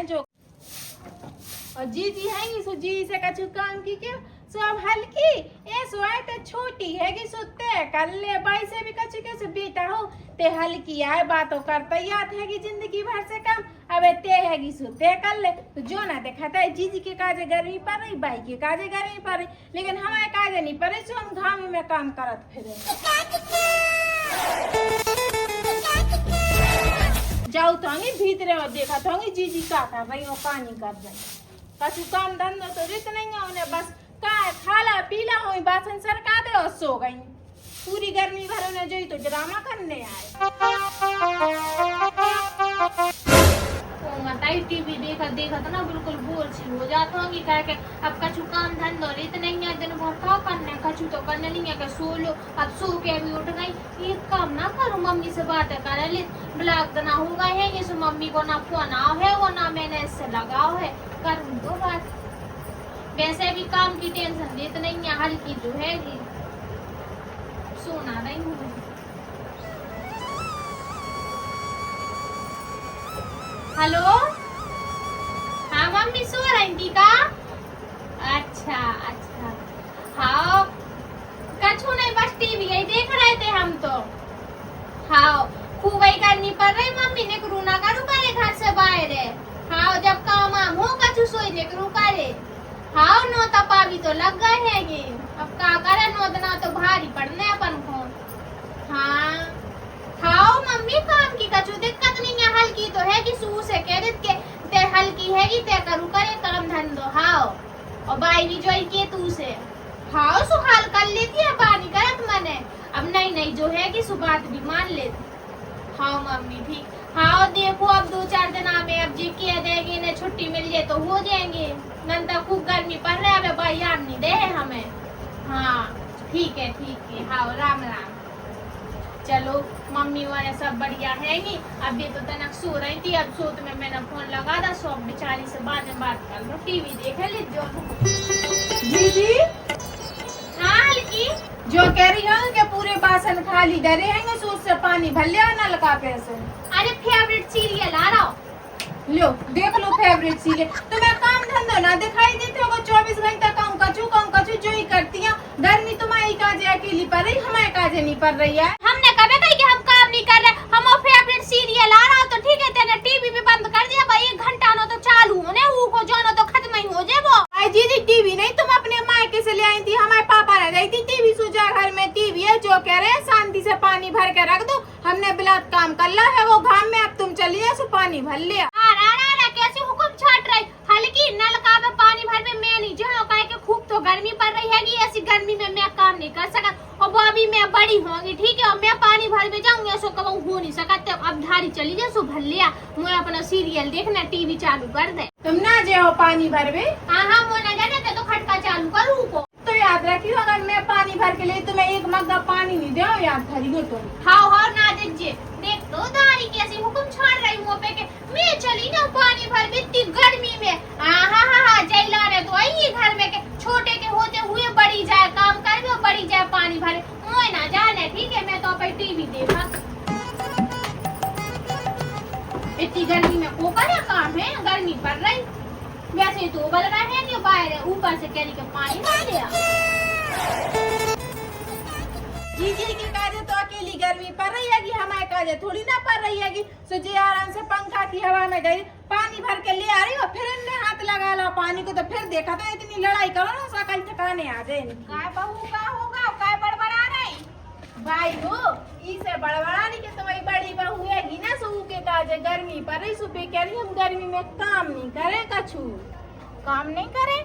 हैं जो। और जीजी है सो जी से कछु काम की क्या सो अब हल्की ए सोए ते छोटी है कि सोते कर ले बाई से भी कछु कैसे बेटा हो ते हल्की आए बातों करता याद है कि जिंदगी भर से काम अबे ते है कि सोते कर ले तो जो ना देखा है जीजी के काजे गर्मी पड़ रही बाई के काजे गर्मी पड़ रही लेकिन हमारे काजे नहीं पड़े सो हम घाम में काम करत फिरे जाऊ तो भीतरे और देखा तो जीजी का कर रही हो पानी कर रही कछु काम धंधा तो रित नहीं है उन्हें बस का खाला पीला हो बासन सरका दे और सो गई पूरी गर्मी भर उन्हें जो तो ड्रामा करने आए बताई टीवी देखा देखा तो ना बिल्कुल बोल सी हो जाता होगी कह के अब कछु काम धंधो रित नहीं है दिन भर का करना कछु तो करना नहीं है कि सो लो अब सो के भी उठ गई एक काम ना करो मम्मी से बातें कर ले ब्लॉक ना हो गए है ये मम्मी को ना फोन आओ है वो ना मैंने इससे लगाओ है करूँ तो बात वैसे भी काम की टेंशन लेत नहीं है हल्की जो है सोना नहीं हूँ हेलो हाँ मम्मी सो रही थी का अच्छा अच्छा हाँ कछु नहीं बस टीवी यही देख रहे थे हम तो हाँ खूब ही करनी पड़ रही मम्मी ने करू ना करू करे घर से बाहर है हाँ जब काम आम हो कछु सोई ने करू करे हाँ नो तपा भी तो लग गए हैं ये अब का करे नो ना तो भारी पड़ने अपन को हाँ हाँ मम्मी काम की कछु दिक्कत नहीं है हल्की तो है कि सू से कह दे के ते हल्की है कि ते करू करे काम धंधो हाँ और बाई भी जोई के तू से हाँ सु हाल कर लेती है पानी करत मने अब नहीं नहीं जो है कि सुबात भी मान लेती हाँ मम्मी ठीक हाँ देखो अब 2-4 दिन में अब जी किया देंगे इन्हें छुट्टी मिल जाए तो हो जाएंगे नंदा खूब गर्मी पड़ रहा है भाई यार नहीं दे हमें हाँ ठीक है हाँ राम राम चलो मम्मी वाले सब बढ़िया है नी अभी तो तनक सो रही थी अब सोत में मैंने फोन लगा था सो बेचारी से बाद में बात कर लो टीवी देख ले जो जीजी हाँ हल्की जो कह रही हूँ कि पूरे बासन खाली डरे हैं सो उससे पानी भर लिया नल का पैसे अरे फेवरेट सीरियल आ रहा हो लो देख लो फेवरेट सीरियल तुम्हें काम धंधा ना दिखाई देते होगा 24 घंटा काम कचू जो ही करती है गर्मी तुम्हारी काजे अकेली पड़ रही हमारे काजे नहीं पड़ रही है हमने कभी कही कि हम काम नहीं कर रहे हम फेवरेट सीरियल आ रहा तो ठीक है तेने टीवी भी बंद कर दिया भाई 1 घंटा नो तो चालू होने को जानो तो खत्म ही हो जाए वो जीजी टीवी नहीं तुम अपने मायके से ले आई थी हमारे पापा रह गई थी टीवी सुजा घर में टीवी है जो कह रहे हैं शांति से पानी भर के रख दो हमने बिलात काम कर ला है वो घाम में अब तुम चलिए सो पानी भर लिया कैसे हुक्म छाट रही हल्की नलका में पानी भर में मैं नहीं जो कहे कि खूब तो गर्मी पड़ रही है कि ऐसी गर्मी में मैं काम नहीं कर सका और वो अभी मैं बड़ी होंगी ठीक है और मैं पानी भर में जाऊंगी ऐसा कब हो नहीं सकता अब धारी चली जाए सो भर लिया मैं अपना सीरियल देखना टीवी चालू कर दे तुम ना जाओ पानी भर में हाँ मोना जाने तो खटका चालू करूँ को तो याद रखियो अगर मैं पानी भर के लिए तुम्हें 1 मग्गा पानी नहीं दे याद करियो तुम हाँ ना दीजिए देख तो दारी कैसी हुक्म छाड़ रही मुँह पे के मैं चली ना पानी भर में इतनी गर्मी में हाँ जैला ने तो आई घर में के छोटे के होते हुए बड़ी जाए काम कर दो बड़ी जाए पानी भरे मोए ना जाने ठीक है मैं तो अपन टीवी देखा इतनी गर्मी में को करे काम है गर्मी पड़ रही वैसे तो बल रहा है कि बाहर ऊपर से कह रही के पानी डाल दिया जीजी की काजे तो अकेली गर्मी पड़ रही है कि हमारे काजे थोड़ी ना पड़ रही है कि सुजी आराम से पंखा की हवा में गई पानी भर के ले आ रही हो फिर इनने हाथ लगा ला पानी को तो फिर देखा था इतनी लड़ाई करो ना सकल ठिकाने आ जाए काय बहू का होगा काय बड़बड़ा रही भाई हो इसे बड़बड़ा नहीं कि तुम्हारी बड़ी बहू है ना सू के काजे गर्मी पड़ रही सुबह कह रही हम गर्मी में काम नहीं करे कछु काम नहीं करे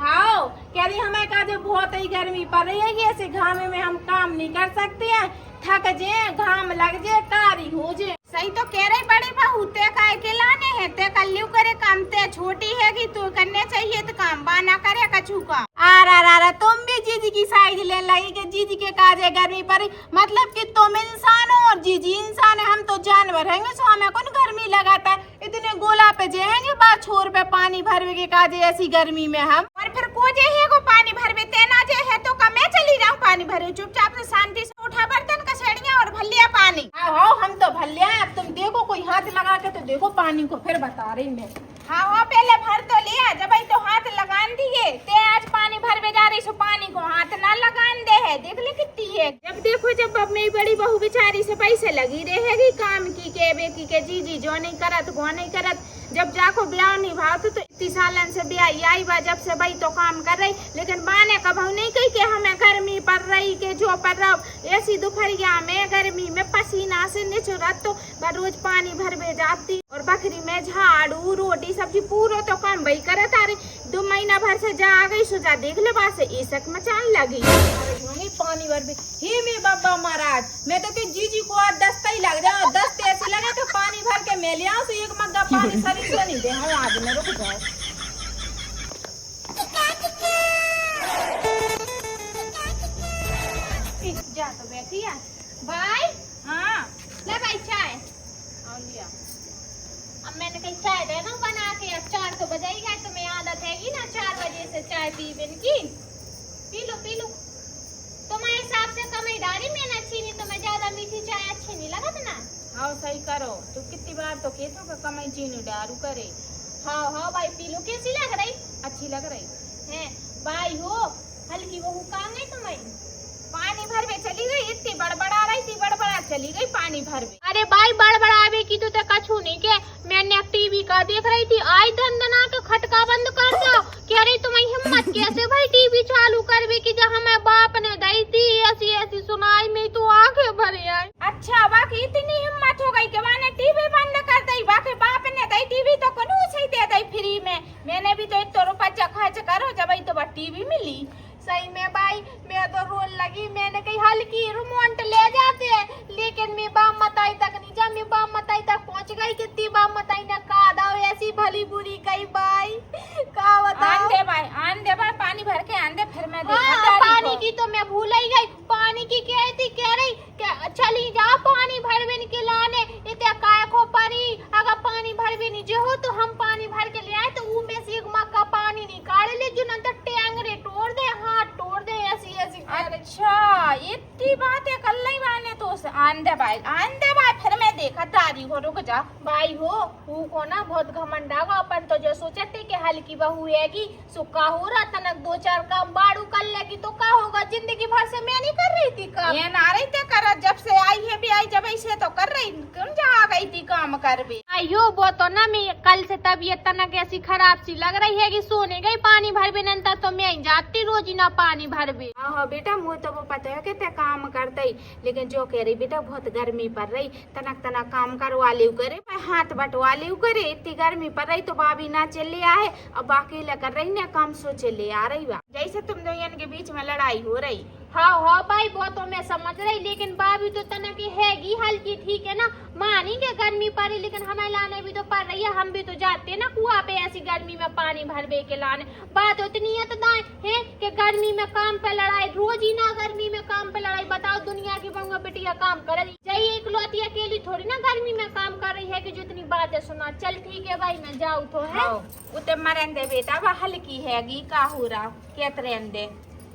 हाँ कह रही हमें काजे बहुत ही गर्मी पड़ रही है कि ऐसे घामे में हम काम नहीं कर सकते हैं थक जे घाम लग जे कारी हो जे सही तो कह रही बड़ी बहू ते काय के लाने हैं ते कल्लू करे काम ते छोटी है कि तू करने चाहिए तो काम बाना करे कछु का आरा तुम भी जीजी की साइड लेने लगी कि जीजी के काजे गर्मी पड़ रही मतलब कि तुम इंसान हो और जीजी इंसान है हम तो जानवर हैं सो हमें कौन गर्मी लगाता है इतने गोला पे जेहेंगे बात छोर पे पानी भरवे के काजे ऐसी गर्मी में हम और फिर को जे है को पानी भरवे तेना जे है तो का मैं चली जाऊं पानी भरे चुपचाप से शांति से उठा बर्तन कसेड़िया और भलिया पानी हाँ हम तो भलिया अब तुम देखो कोई हाथ लगा के तो देखो पानी को फिर बता रही मैं हाँ वो पहले भर तो लिया, जब आई तो हाथ लगान दिए। ते आज पानी भर में जा रही सो पानी को हाथ ना लगान दे है, देख ले कितनी है। जब देखो जब अब मेरी बड़ी बहू बेचारी से पैसे लगी रहेगी काम की के बेकी के जी जो नहीं करत वो नहीं करत। जब जाको ब्याह नहीं भाव तो इतनी सालन से ब्याह आई बा, जब से भाई तो काम कर रही, लेकिन बाने कबहू नहीं कही कि हमें गर्मी पड़ रही के जो पड़ रहा ऐसी दोपहरिया में गर्मी में पसीना से निचुरत तो रोज पानी भर में जाती। और बकरी में झाड़ू रोटी सब्जी पूरा तो काम वही करत आ रही। 2 महीना भर से जा गई सुजा देख ले बासे इसक मचान लगी। अरे पानी भर भी हे मे बाबा महाराज, मैं तो के जीजी को आज दस्ता ही लग जाओ, 10 ऐसे लगे तो पानी भर के मैं ले आऊं तो एक मग्गा पानी शरीर को नहीं दे। हम आज में रुक जाओ। जा तो बैठी है भाई। हाँ ले भाई चाय। और लिया। अब मैंने कही चाय दे ना बना के, अब 4 तो बज ही गए, तुम्हें आदत हैगी ना 4 बजे से चाय पीने की। P low P low. तुम्हारे हिसाब से कम ही डाली मैंने अच्छी नहीं, तुम्हें ज्यादा मीठी चाय अच्छी नहीं लगत ना। हाँ सही करो, तू कितनी बार तो कहतो का कमाई चीनी डारू करे। हाँ हाँ भाई पी लो। कैसी लग रही अच्छी लग रही है भाई? हो हल्की बहू कहाँ गई तुम्हें? पानी भर में चली गई, इतनी बड़बड़ा रही थी, बड़बड़ा चली गई पानी भर में। अरे भाई बड़बड़ावे की तो कछु नहीं के, मैंने टीवी का देख रही थी, आई दंदना के खटका बंद कर दो। कह रही तुम्हें हिम्मत कैसे भाई टीवी चालू करवे की, जहाँ मैं बाप ने दी थी ऐसी ऐसी सुनाई में तो आंखें भरे आई। अच्छा बाकी इतनी हिम्मत हो गई कि मैंने टीवी बंद कर दी, बाकी बाप ने दी टीवी तो कौन से दे दी फ्री में। मैंने भी तो 1 रुपया खर्च करो जब आई तो टीवी मिली। सही में भाई मैं तो रोन लगी, मैंने कही हल्की रिमोट ले जाते हैं, लेकिन मैं बाम मताई तक नहीं जा, मैं बाम मताई तक पहुंच गई। कितनी बाम मताई ने कहा दाओ ऐसी भली बुरी कही भाई का बताओ। आन दे भाई पानी भर के आन दे, फिर मैं हाँ, पानी की तो मैं भूल ही गई। पानी की कह रही चली जा पानी भर में के लाने, इतने काय को परी अगर पानी भर भी नहीं जो हो तो हम पानी भर के ले आए तो वो में से एक मग का पानी निकाल ले जो न तो टेंगरे तोड़ दे, हाथ तोड़ दे ऐसी ऐसी। अच्छा इतनी बातें कर ली मैंने तो आन दे भाई फिर मैं देखा तारी हो। रुक जा भाई हो वो को ना बहुत घमंड आगा, अपन तो जो सोचते कि हल्की बहू हैगी सो का हो रहा तनक 2-4 काम बाड़ू कर लेगी तो का होगा। जिंदगी भर से मैं नहीं कर रही थी काम, ये ना रही थी कर, जब से आई है भी आई जब ऐसे तो कर रही, क्यों जा गई थी काम कर भी। आयो वो तो ना मैं कल से तबीयत तनक ऐसी खराब सी लग रही है कि सोने गई पानी भर भी नंतर तो मैं ही जाती रोज ना पानी भर भी। हाँ बेटा मुझे तो वो पता है कि ते काम करते ही, लेकिन जो कह रही बेटा बहुत गर्मी पड़ रही, तनक काम करवा लियो करे, हाथ बटवा लियो करे, इतनी गर्मी पड़ रही तो भाभी ना चले आए, अब बाकी कर रही ना काम सो चले आ रही बा, जैसे तुम दोनों के बीच में लड़ाई हो रही। हाँ भाई वो तो मैं समझ रही, लेकिन भाभी तो तना की हैगी हल्की ठीक है ना, मानी के गर्मी पड़ी, लेकिन हमें लाने भी तो पड़ रही है, हम भी तो जाते हैं ना कुआं पे ऐसी गर्मी में पानी भर बे के लाने। बात उतनी है तो दाएं है कि गर्मी में काम पे लड़ाई, रोज ही ना गर्मी में काम पे लड़ाई। बताओ दुनिया की बंगा बेटिया काम कर रही चाहिए, इकलौती अकेली थोड़ी ना गर्मी में काम कर रही है कि जितनी बातें सुना। चल ठीक है भाई मैं जाऊँ तो है उते मरेंदे बेटा, वह हल्की हैगी का हो रहा केतरेंदे,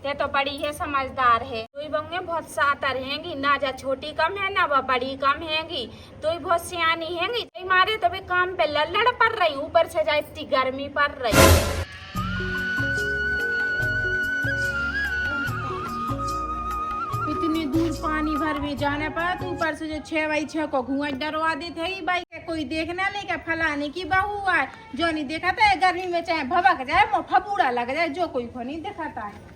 ते तो बड़ी है समझदार है, तो बंगे बहुत सातर हैंगी ना, जा छोटी कम है ना वह बड़ी कम हैगी, तो बहुत सियानी हैगी। मारे तो भी काम पे लड़ पड़ रही, ऊपर से जा इतनी गर्मी पड़ रही। इतनी दूर पानी भर भी जाने पर तो ऊपर से जो 6x6 को घूंघट डरवा देते ही भाई, कोई देखना नहीं क्या फलाने की बहू है, जो नहीं देखा था गर्मी में चाहे भभक जाए फबूड़ा लग जाए, जो कोई को नहीं दिखाता है।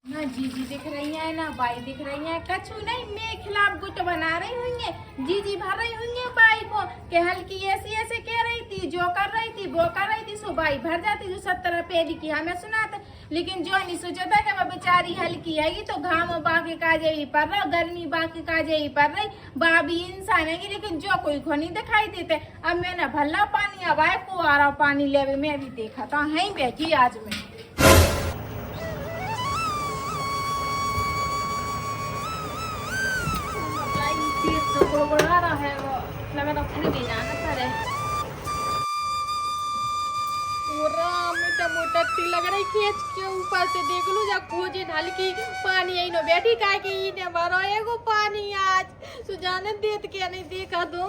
ना जीजी दिख रही है ना बाई दिख रही है, कछु नहीं मैं खिलाफ गुट बना रही होंगे, जीजी भर रही होंगे बाई को कि हल्की ऐसी ऐसे कह रही थी, जो कर रही थी वो कर रही थी, सो बाई भर जाती जो 70 पेड़ी की हमें सुनाते, लेकिन जो नहीं सोचा कि वह बेचारी हल्की आएगी तो घामों बाकी काजे ही पड़ रहा, गर्मी बाकी काजे ही पड़ रही, बाबी इंसान है, लेकिन जो कोई को नहीं दिखाई देते। अब मैंने भल्ला पानी अब आए को आ रहा पानी ले, मैं भी देखा था है बेटी आज में। बड़ा रहा है वो, मैं तो फिर भी जाना करे। पूरा मम्मी तो मोटट्टी लग रही खींच के ऊपर से देख लू जा खोजे हल्की पानी आई नो बैठी का कि इने भरो एगो पानी आज सुजाने देत के नहीं देखा दो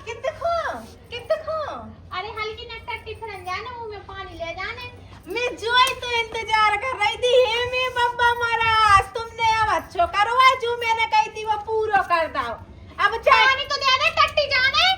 कितने अरे हल्की न टट्टी फिर जाने मुंह में पानी ले जाने। मैं जोई तो इंतजार कर रही थी हे मैं बब्बा महाराज तुमने अब अच्छो करवा जो मैंने कही थी वो पूरा कर दो। अब पानी तो दे दे टट्टी जाने।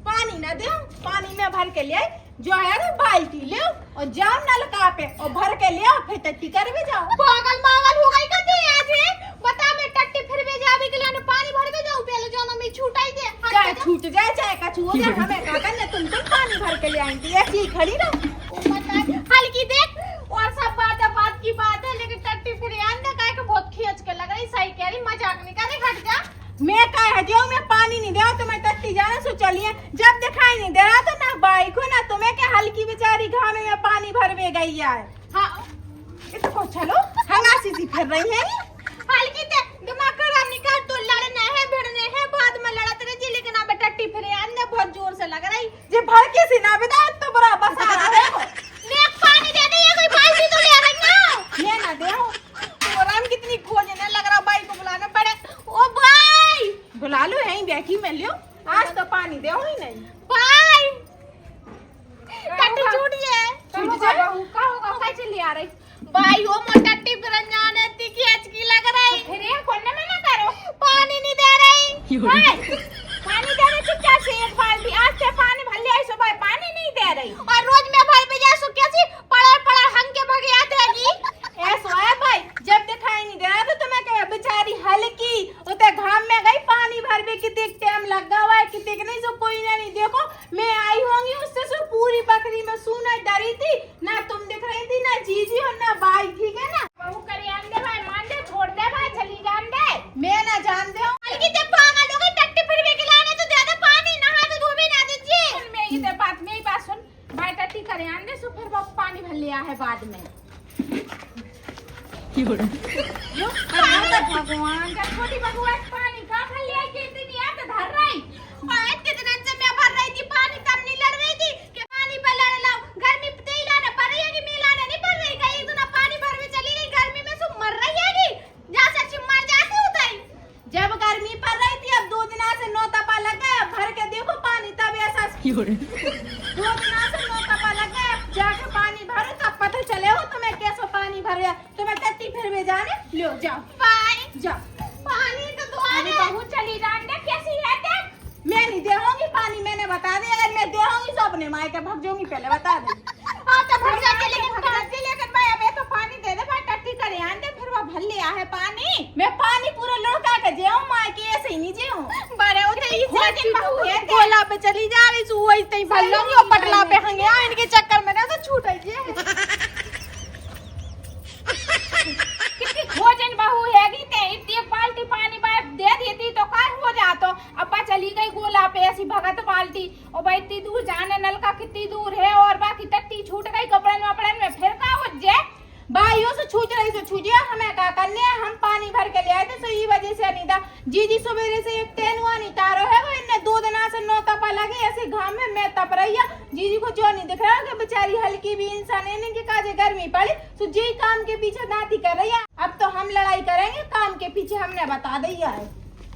पानी ना दो पानी में भर के ले आई जो है ना बाल्टी ले और जाओ नलका पे और भर के ले आओ फिर टट्टी कर भी जाओ। पागल हो गई कते आज है बता मैं टट्टी फिर भी जावे के लिए पानी भर के जाऊं पहले जाना मैं छूटाई दे चाहे छूट जाए चाहे कछु हो जाए हमें का करना तुम पानी भर के ले आई थी ऐसी ही खड़ी रहो। हल्की देख और सब बात की बात है लेकिन टट्टी फिर अंदर काहे के बहुत खींच के लग रही सही कह रही मजाक नहीं कर रही हट जा। मैं कह जो मैं पानी नहीं दे तो मैं टट्टी जाने सो चलिए जब दिखाई नहीं दे रहा तो ना बाई को ना तुम्हें क्या हल्की बेचारी घाम में पानी भरवे गई है। हाँ इसको चलो हंगासी सी फिर रही है हल्की ते दिमाग खराब निकाल तो लड़ना है भिड़ने है बाद में लड़ते रहे जी लेकिन अब टट्टी फिर अंदर बहुत जोर से लग रही जे भर के सी ना बता तो बड़ा बस आ रहा है मैं पानी दे दे ये कोई बाल्टी तो ले रही ना ये ना दे तो राम कितनी खोजने लग रहा बाई को बुलाना पड़े। ओ भाई बुला लो यहीं बैठी में लियो आज तो पानी दे ही नहीं भाई टट्टी छूट जाए का होगा कैसे ले आ रही भाई वो मोटट्टी बिरंजान है तिकी अचकी लग रही फिर ये कोने में ना करो पानी नहीं दे रही भाई पानी दे रही चुपचाप से एक बाल्टी आज से पानी भर ले आई सो भाई पानी नहीं दे रही और रोज मैं भर पे जा सो कैसी पड़ा हंग के भग याद रहेगी ऐसा है भाई जब दिखाई नहीं दे रहा तो तुम्हें क्या बेचारी हल्की उते घाम में गई पानी भर में कितने टाइम लगा हुआ है कितने नहीं सो कोई नहीं देखो मैं आई होंगी उससे सो पूरी बकरी में सूना डरी थी ना तुम दिख रही थी ना जीजी और ना भाई ठीक है ना बहू करे आंदे भाई मान दे छोड़ दे भाई चली जान दे मैं ना जान दे हल्की ते पागल हो गई टट्टी फिर भी खिलाने तो ज्यादा पानी नहा तो धो भी ना दीजिए मैं ये बात मेरी बात सुन भाई टट्टी करे आंदे सो फिर वो पानी भर लिया है बाद में यो भगवान का छोटी बगुआ पानी का भर लिया कितनी याद धर रही आज कितने से मैं भर रही थी पानी तब नहीं लड़ रही थी कि पानी पर लड़ लाओ गर्मी पे ही लाना पड़ रही है कि मैं लाना नहीं पड़ रही कहीं इतना पानी भर में चली गई गर्मी में सो मर रही है कि जा सच्ची मर जाती उधर जब गर्मी पड़ रही थी अब 2 दिन से 9 तपा लग गया भर के देखो पानी तब ऐसा 2 दिन से 9 तपा लग गया जाके पानी भरो तब पता चले हो तुम्हें कैसे पानी भर गया तुम्हें टट्टी फिर भी जाने लो जाओ पानी जाओ पानी तो दुआरे बहुत चली जान दे कैसी है ते मैं नहीं देऊंगी पानी मैंने बता दिया अगर मैं देऊंगी तो अपने माई के भग जाऊंगी पहले बता दे हां तो भर जाके लेकिन मैं अब तो पानी दे दे भाई टट्टी करे आन दे फिर वो भर लिया है पानी मैं पानी पूरा लड़का के जेऊं माई के ऐसे ही नहीं जेऊं बड़े उधर ही लेकिन बहू है गोला पे चली जा रही सु वही तई भर लूंगी और पटला पे हंगे आ इनके चक्कर में ना तो छूट आई कितनी खोजन बहू हैगी ते इतनी बाल्टी पानी बात दे देती तो का हो जातो अब्बा चली गई गोला पे ऐसी भगत बाल्टी और भाई इतनी दूर जाने नलका कितनी दूर है और बाकी टट्टी छूट गई कपड़न वपड़न में फिर का हो जाए भाइयों से छूट रही तो छूटिया हमें का करने हम पानी भर के ले आए थे तो ये वजह से नहीं था जी सवेरे से एक टेनुआ नहीं तारो है वो इनने 2 दिन से 9 तपा लगे ऐसे घाम में मैं तप रही है जी को जो नहीं दिख रहा कि बेचारी हल्की भी इंसान है इनके काजे गर्मी पड़ी तो जी काम के पीछे दांती कर रही है अब तो हम लड़ाई करेंगे काम के पीछे हमने बता दिया है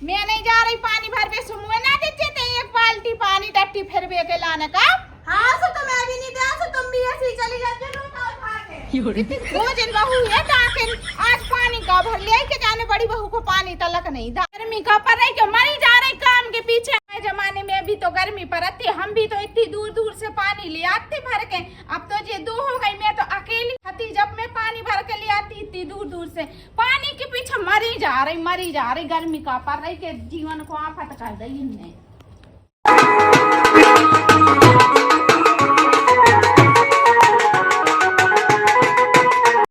मैं नहीं जा रही पानी भर पे सुमुए ना देते थे एक बाल्टी पानी टट्टी फिर भी के लाने का हाँ तो मैं भी नहीं दे तो तुम भी ऐसे ही चली जाते हो खोजन बहू है ताकि आज पानी का भर ले के जाने बड़ी बहू को पानी तलक नहीं दा गर्मी का पर रही क्यों मरी जा रही काम के पीछे जमाने में भी तो गर्मी पड़ती हम भी तो इतनी दूर दूर से पानी ले आते भर के अब तो ये 2 हो गई मैं तो अकेली थी जब मैं पानी भर के ले आती इतनी दूर दूर से पानी के पीछे मरी जा रही गर्मी का पर रही के जीवन को आफत कर दी इनने